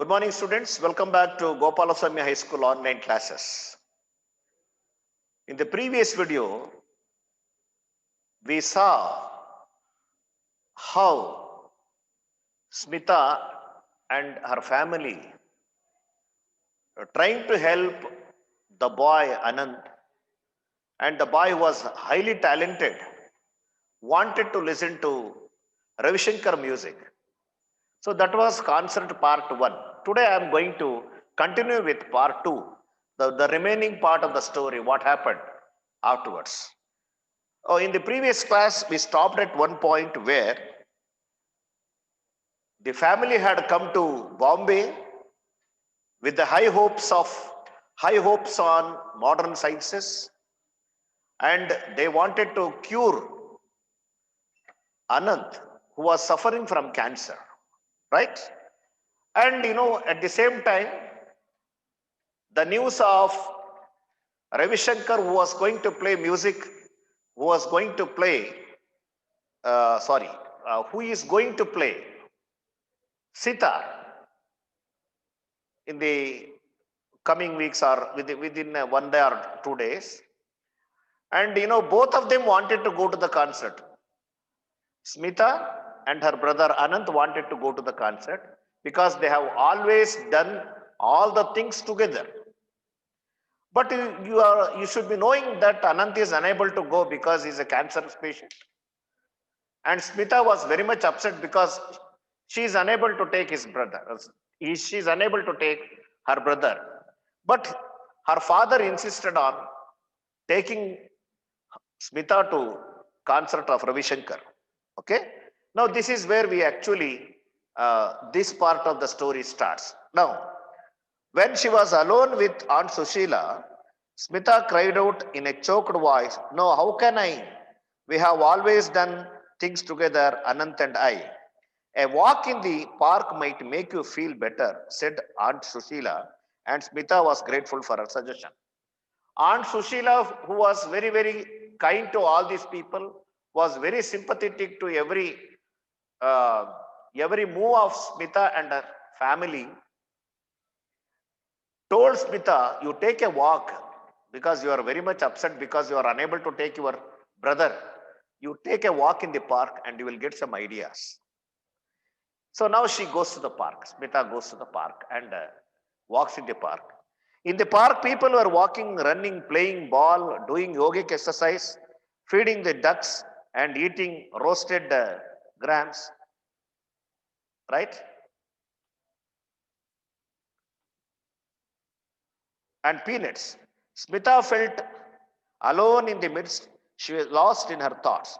Good morning, students. Welcome back to Gopalaswamy High School online classes. In the previous video, we saw how Smita and her family were trying to help the boy Anand, and the boy was highly talented, wanted to listen to Ravi Shankar music. So that was concert part 1. Today I am going to continue with part 2, the remaining part of the story, what happened afterwards. Oh, in the previous class, we stopped at one point where the family had come to Bombay with the high hopes on modern sciences, and they wanted to cure Anand, who was suffering from cancer, right? And at the same time, the news of Ravi Shankar, who was going to play music, who was going to play, who is going to play sitar in the coming weeks or within 1 day or 2 days. And both of them wanted to go to the concert. Smita and her brother Anant wanted to go to the concert because they have always done all the things together. But you should be knowing that Anant is unable to go because he's a cancer patient. And Smita was very much upset because she is unable to take his brother. She is unable to take her brother. But her father insisted on taking Smita to concert of Ravi Shankar. Okay. Now this is where we actually this part of the story starts. Now, when she was alone with Aunt Sushila, Smita cried out in a choked voice, "No, how can I? We have always done things together, Anant and I. A walk in the park might make you feel better," said Aunt Sushila, and Smita was grateful for her suggestion. Aunt Sushila, who was very, very kind to all these people, was very sympathetic to uh, every move of Smita and her family, told Smita, "You take a walk because you are very much upset because you are unable to take your brother. You take a walk in the park and you will get some ideas." So now she goes to the park. Smita goes to the park and walks in the park. In the park, people were walking, running, playing ball, doing yogic exercise, feeding the ducks, and eating roasted grams, right? And peanuts. Smita felt alone in the midst. She was lost in her thoughts.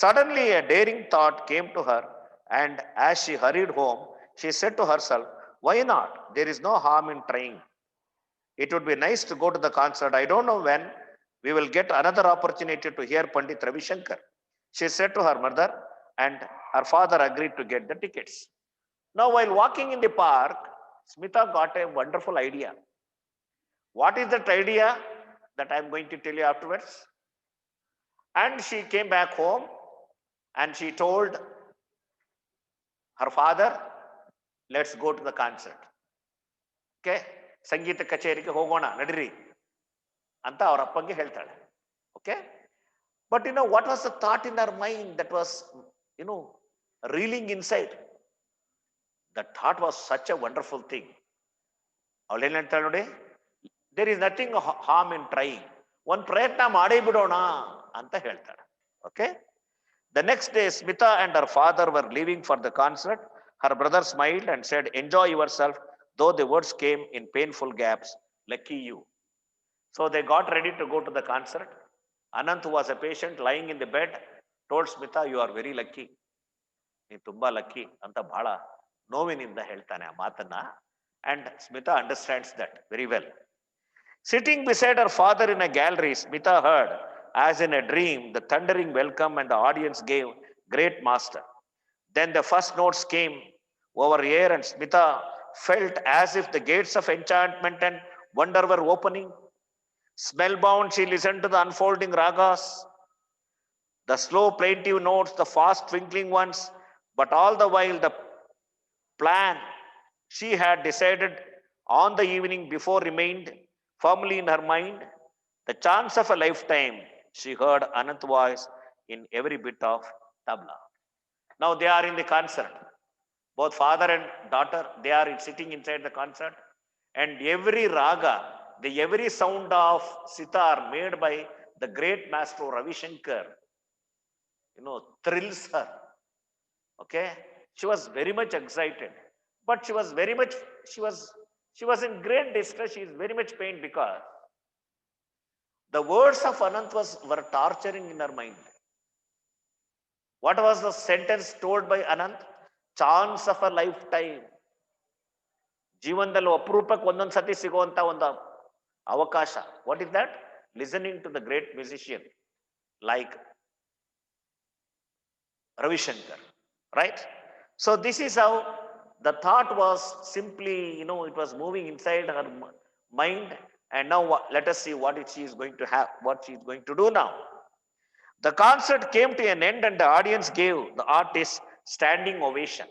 Suddenly, a daring thought came to her, and as she hurried home, she said to herself, "Why not? There is no harm in trying. It would be nice to go to the concert. I don't know when we will get another opportunity to hear Pandit Ravi Shankar." She said to her mother, and her father agreed to get the tickets. Now, while walking in the park, Smita got a wonderful idea. What is that idea that I am going to tell you afterwards? And she came back home and she told her father, "Let's go to the concert. Okay? ಸಂಗೀತ ಕಚೇರಿಗೆ ಹೋಗೋಣ ನಡಿರಿ ಅಂತ ಅವರ ಅಪ್ಪಂಗೆ ಹೇಳ್ತಾಳೆ. Okay? But what was the thought in her mind that was, you know, reeling inside? That thought was such a wonderful thing. ಅವಳು ಏನ್ ಹೇಳ್ತಾಳೆ ನೋಡಿ, there is nothing harm in trying. ಒಂದು ಪ್ರಯತ್ನ ಮಾಡೇ ಬಿಡೋಣ ಅಂತ ಹೇಳ್ತಾಳೆ. Okay? The next day, Smita and her father were leaving for the concert. Her brother smiled and said, "Enjoy yourself," though the words came in painful gaps. "Lucky you." So they got ready to go to the concert. Anant, who was a patient lying in the bed, told Smita, "You are very lucky. ನೀನು ತುಂಬಾ lucky ಅಂತ ಬಹಳ ನೋವಿನಿಂದ ಹೇಳ್ತಾನೆ ಆ ಮಾತನ್ನ. And Smita understands that very well. Sitting beside her father in a gallery, Smita heard, as in a dream, the thundering welcome and the audience gave great master. Then the first notes came over air and Smita felt as if the gates of enchantment and wonder were opening. Spellbound, she listened to the unfolding ragas, the slow plaintive notes, the fast twinkling ones, but all the while the plan she had decided on the evening before remained firmly in her mind the chance of a lifetime. She heard Anant's voice in every bit of tabla. Now they are in the concert. Both father and daughter, they are sitting inside the concert. And every raga, the every sound of sitar made by the great master Ravi Shankar, thrills her. Okay, she was very much excited, but she was very much she was she was in great distress. She is very much pained because the words of Anant were torturing in her mind. What was the sentence told by Anant? Chance of a lifetime. ಜೀವನದಲ್ಲಿ ಅಪರೂಪಕ್ಕೆ ಒಂದೊಂದು ಸತಿ ಸಿಗುವಂತ ಒಂದು ಅವಕಾಶ. What is that? Listening to the great musician like Ravishankar, right? So this is how the thought was simply, it was moving inside her mind. And now let us see what she is going to have, what she is going to do now. The concert came to an end and the audience gave the artist standing ovation.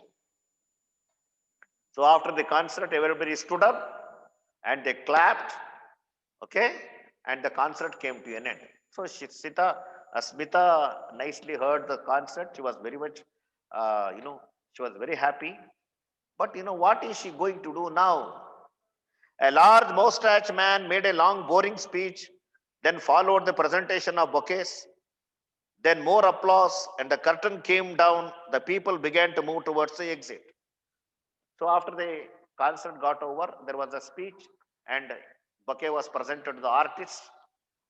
So after the concert, everybody stood up and they clapped, okay? And the concert came to an end. So Smita nicely heard the concert. She was very much, she was very happy. But what is she going to do now? A large moustache man made a long boring speech, then followed the presentation of bouquets, then more applause, and the curtain came down. The people began to move towards the exit. So after the concert got over, there was a speech and bouquet was presented to the artists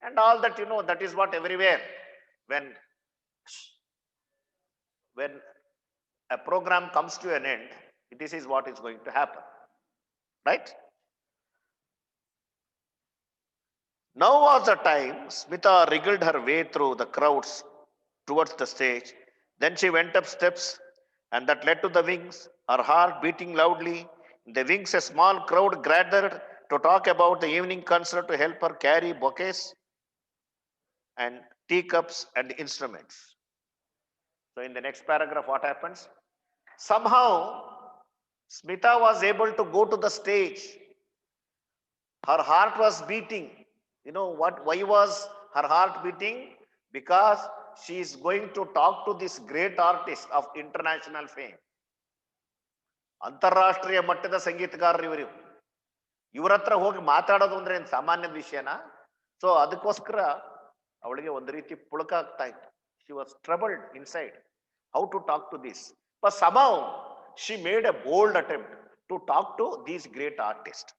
and all that, that is what everywhere. When a program comes to an end, this is what is going to happen, right? Now was the time. Smita wriggled her way through the crowds towards the stage. Then she went up steps and that led to the wings, her heart beating loudly. In the wings, a small crowd gathered to talk about the evening concert to help her carry bouquets and teacups and instruments. So in the next paragraph, what happens? Somehow, Smita was able to go to the stage. Her heart was beating. You know what? Why was her heart beating? Because she is going to talk to this great artist of international fame. ಅಂತಾರಾಷ್ಟ್ರೀಯ ಮಟ್ಟದ ಸಂಗೀತಗಾರರು ಇವ್ರ ಹತ್ರ ಹೋಗಿ ಮಾತಾಡೋದು ಅಂದ್ರೆ ಏನು ಸಾಮಾನ್ಯ ವಿಷಯನಾ? ಸೊ ಅದಕ್ಕೋಸ್ಕರ ಅವಳಿಗೆ ಒಂದು ರೀತಿ ಪುಳಕ ಆಗ್ತಾ ಇತ್ತು. She was troubled inside. How to talk to this? But somehow she made a bold attempt to talk to these great artists.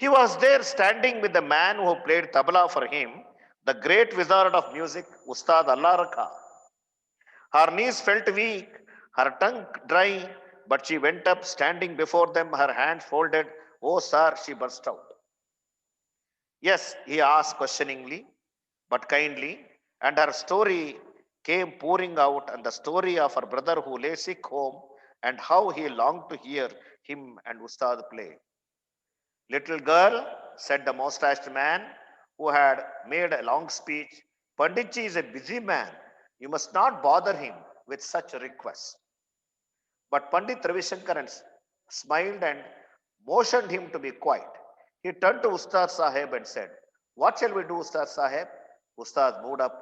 He was there standing with the man who played tabla for him, the great wizard of music, Ustad Allah Rakha. Her knees felt weak, her tongue dry, but she went up standing before them, her hands folded. Oh, sir, she burst out. Yes, he asked questioningly, but kindly, and her story came pouring out, and the story of her brother who lay sick home, and how he longed to hear him and Ustad play. Little girl, said the moustached man who had made a long speech, Panditji is a busy man. You must not bother him with such requests. But Pandit Ravishankar smiled and motioned him to be quiet. He turned to Ustad Sahib and said, what shall we do, Ustad Sahib? Ustad moved up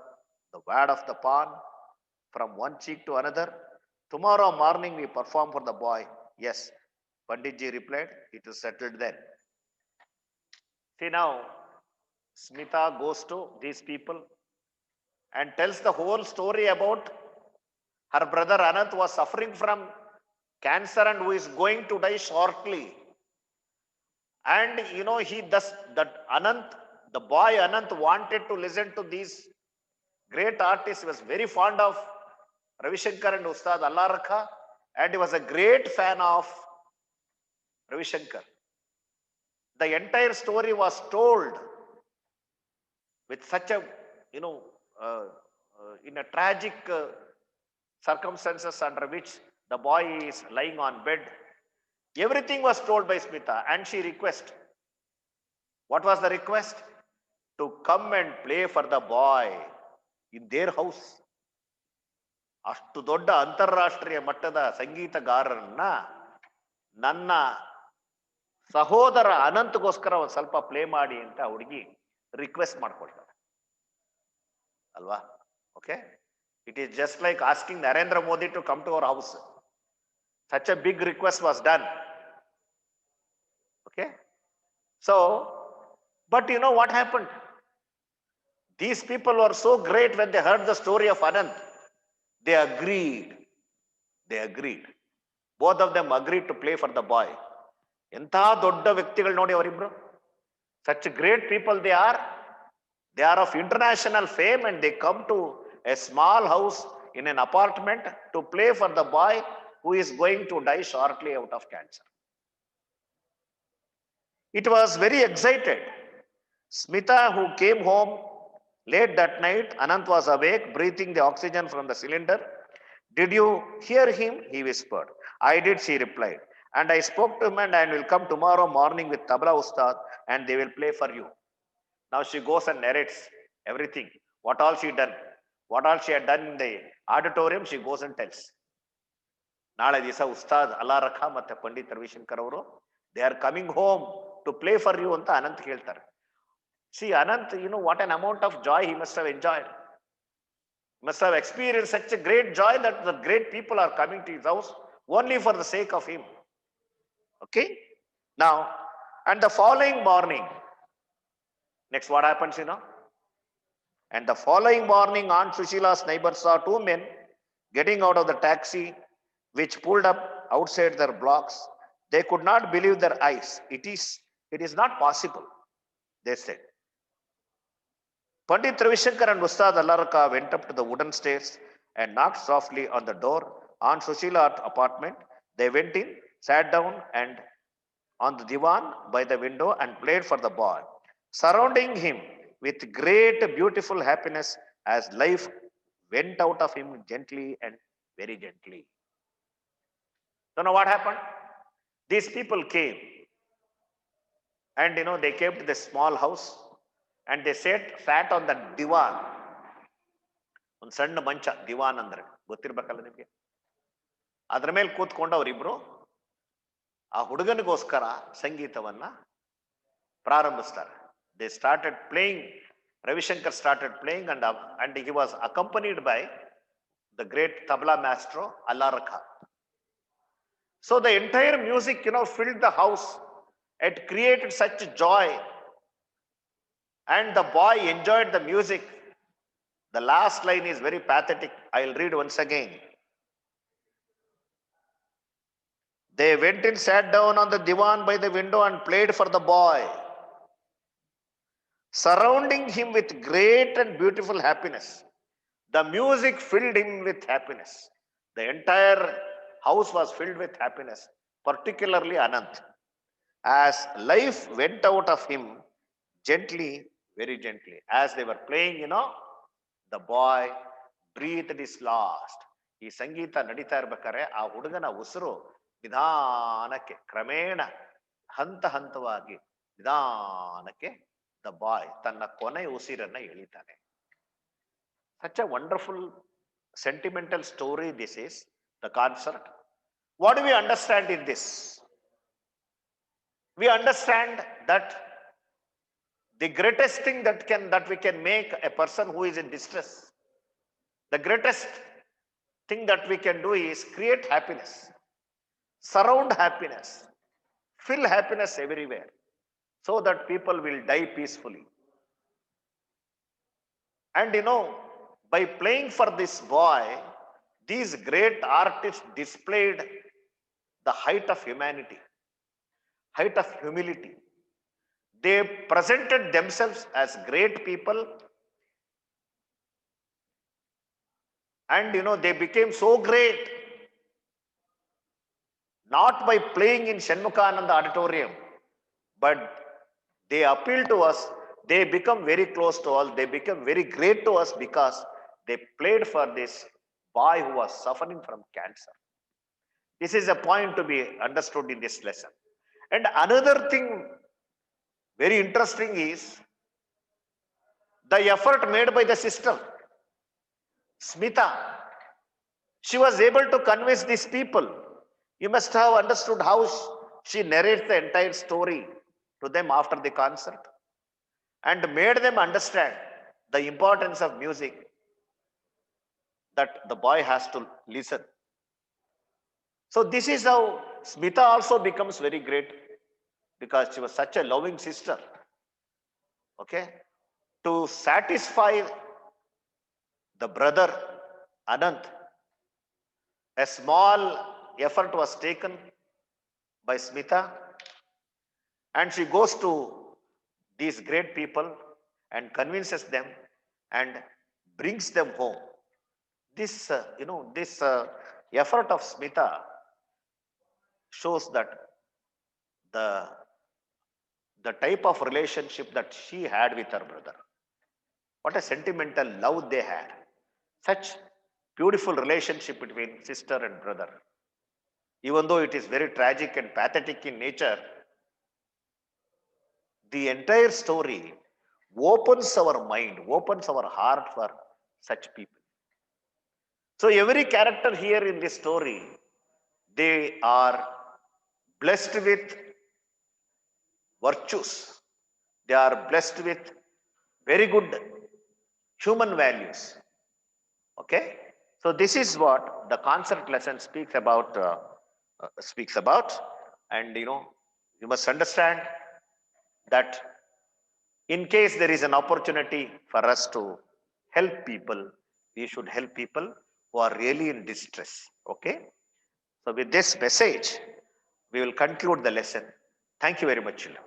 the wad of the palm from one cheek to another. Tomorrow morning we perform for the boy. Yes, Panditji replied, it is settled then. See now, Smita goes to these people and tells the whole story about her brother Anant was suffering from cancer and who is going to die shortly. And that Anant, the boy Anant wanted to listen to these great artists. He was very fond of Ravi Shankar and Ustad Allah Rakha, and he was a great fan of Ravi Shankar. The entire story was told with such a, in a tragic circumstances under which the boy is lying on bed. Everything was told by Smita, and she requested. What was the request? To come and play for the boy in their house. ಅಷ್ಟು ದೊಡ್ಡ ಅಂತಾರಾಷ್ಟ್ರೀಯ ಮಟ್ಟದ ಸಂಗೀತಗಾರರನ್ನ ನನ್ನ ಸಹೋದರ ಅನಂತ್ಗೋಸ್ಕರ ಒಂದು ಸ್ವಲ್ಪ play ಮಾಡಿ ಅಂತ ಹುಡುಗಿ ರಿಕ್ವೆಸ್ಟ್ ಮಾಡ್ಕೊಳ್ತಾರೆ ಅಲ್ವಾ. Okay, it is just like asking Narendra Modi to come to our house. Such a big request was done. Okay, so but you know what happened? These people were so great when they heard the story of Anant. They agreed. They agreed. Both of them agreed to play for the boy. ಎಂಥ ದೊಡ್ಡ ವ್ಯಕ್ತಿಗಳು ನೋಡಿ ಅವರಿಬ್ರು. Such great people they are. They are of international fame and they come to a small house in an apartment to play for the boy who is going to die shortly out of cancer. It was very excited. Smita, who came home late that night, Anant was awake, breathing the oxygen from the cylinder. Did you hear him? He whispered. I did, she replied. And I spoke to him and I will come tomorrow morning with Tabla Ustad and they will play for you. Now she goes and narrates everything. What all she done. What all she had done in the auditorium, she goes and tells. ನಾಳೆ ದಿವಸ ಉಸ್ತಾದ್ ಅಲ್ಲಾ ರಖಾ ಮತ್ತೆ ಪಂಡಿತ್ ರವಿಶಂಕರ್ ಅವರು they are coming home to play for you ಅಂತ ಅನಂತ್ ಹೇಳ್ತಾರೆ. See, Anant, you know what an amount of joy he must have enjoyed. He must have experienced such a great joy that the great people are coming to his house only for the sake of him. Okay? Now, and the following morning, next what happens, you know? And the following morning, Aunt Sushila's neighbors saw two men getting out of the taxi which pulled up outside their blocks. They could not believe their eyes. It is not possible, they said. Pandit Ravishankar and Ustad Allaraka went up to the wooden stairs and knocked softly on the door on Sushila's apartment. They went in, sat down and on the divan by the window and played for the boy, surrounding him with great beautiful happiness as life went out of him gently and very gently. So now what happened? These people came and you know they came to this small house and they sat on the divan. ಒಂದು ಸಣ್ಣ ಮಂಚ ದಿವಾನ್ ಅಂದ್ರೆ ಗೊತ್ತಿರ್ಬೇಕಲ್ಲ ನಿಮ್ಗೆ. ಅದ್ರ ಮೇಲೆ ಕೂತ್ಕೊಂಡು ಅವರಿಬ್ರು ಆ ಹುಡುಗನಿಗೋಸ್ಕರ ಸಂಗೀತವನ್ನ ಪ್ರಾರಂಭಿಸ್ತಾರೆ. They started playing. Ravishankar started playing and he was accompanied by the great tabla maestro Allaraka. So the entire music, you know, filled the house. It created such joy. And the boy enjoyed the music. The last line is very pathetic. I'll read once again. They went and sat down on the divan by the window and played for the boy, surrounding him with great and beautiful happiness. The music filled him with happiness. The entire house was filled with happiness, particularly Anant. As life went out of him gently, very gently. As they were playing, you know, the boy breathed his last. ಈ ಸಂಗೀತ ನಡೀತಾ ಇರ್ಬೇಕಾದ್ರೆ ಆ ಹುಡುಗನ ಉಸಿರು ನಿಧಾನಕ್ಕೆ ಕ್ರಮೇಣ ಹಂತ ಹಂತವಾಗಿ ನಿಧಾನಕ್ಕೆ ದ ಬಾಯ್ ತನ್ನ ಕೊನೆ ಉಸಿರನ್ನ ಎಳಿತಾನೆ. Such a wonderful sentimental story this is, the concert. What do we understand in this? We understand that the greatest thing that we can make a person who is in distress, the greatest thing that we can do is create happiness, surround happiness, fill happiness everywhere, so that people will die peacefully. And you know, by playing for this boy, these great artists displayed the height of humanity, height of humility. They presented themselves as great people, and you know, they became so great not by playing in Shanmukhananda auditorium, but they appeal to us. They become very close to us. They become very great to us because they played for this boy who was suffering from cancer. This is a point to be understood in this lesson. And another thing very interesting is the effort made by the sister Smita. She was able to convince these people You must have understood how she narrates the entire story to them after the concert and made them understand the importance of music, that the boy has to listen. So this is how Smita also becomes very great, because she was such a loving sister. Okay, to satisfy the brother Anant, a small effort was taken by Smita, and she goes to these great people and convinces them and brings them home. This, this effort of Smita shows that the the type of relationship that she had with her brother. What a sentimental love they had. Such beautiful relationship between sister and brother. Even though it is very tragic and pathetic in nature, the entire story opens our mind, opens our heart for such people. So every character here in this story, they are blessed with virtues. They are blessed with very good human values. Okay, so this is what the concept lesson speaks about. And you must understand that in case there is an opportunity for us to help people, we should help people who are really in distress. Okay, so with this message, we will conclude the lesson. Thank you very much, children.